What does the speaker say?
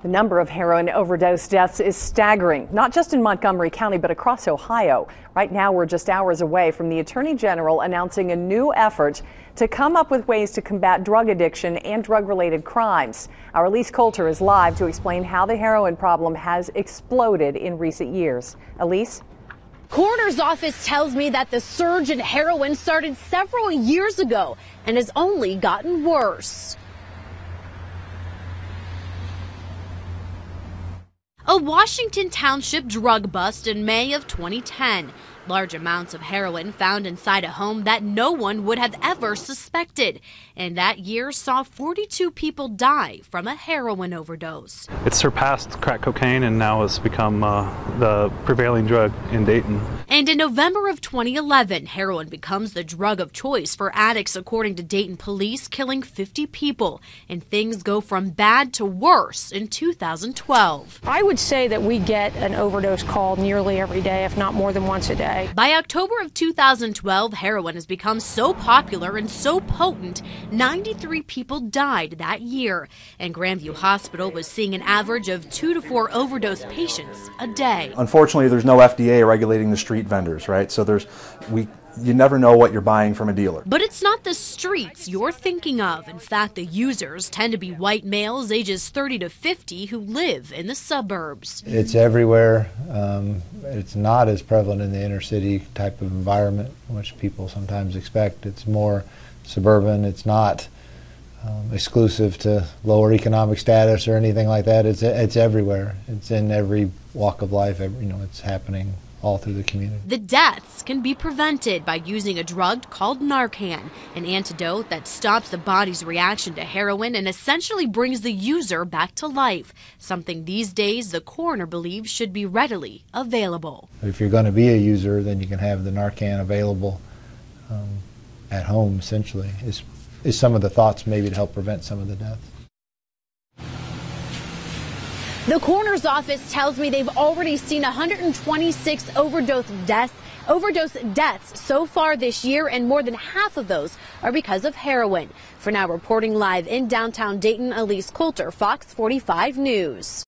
The number of heroin overdose deaths is staggering, not just in Montgomery County, but across Ohio. Right now, we're just hours away from the Attorney General announcing a new effort to come up with ways to combat drug addiction and drug-related crimes. Our Elise Coulter is live to explain how the heroin problem has exploded in recent years. Elise? Coroner's office tells me that the surge in heroin started several years ago and has only gotten worse. A Washington Township drug bust in May of 2010. Large amounts of heroin found inside a home that no one would have ever suspected. And that year saw 42 people die from a heroin overdose. It's surpassed crack cocaine and now has become the prevailing drug in Dayton. And in November of 2011, heroin becomes the drug of choice for addicts, according to Dayton Police, killing 50 people. And things go from bad to worse in 2012. I would say that we get an overdose call nearly every day, if not more than once a day. By October of 2012, heroin has become so popular and so potent, 93 people died that year. And Grandview Hospital was seeing an average of 2 to 4 overdose patients a day. Unfortunately, there's no FDA regulating the street vendors, right? So you never know what you're buying from a dealer. But it's not the streets you're thinking of. In fact, the users tend to be white males ages 30 to 50 who live in the suburbs. It's everywhere. It's not as prevalent in the inner city type of environment, which people sometimes expect. It's more suburban. It's not exclusive to lower economic status or anything like that. It's everywhere. It's in every walk of life. It's happening all through the community. The deaths can be prevented by using a drug called Narcan, an antidote that stops the body's reaction to heroin and essentially brings the user back to life, something these days the coroner believes should be readily available. If you're going to be a user, then you can have the Narcan available at home, essentially, is some of the thoughts maybe to help prevent some of the deaths. The coroner's office tells me they've already seen 126 overdose deaths so far this year, and more than half of those are because of heroin. For now, reporting live in downtown Dayton, Elise Coulter, Fox 45 News.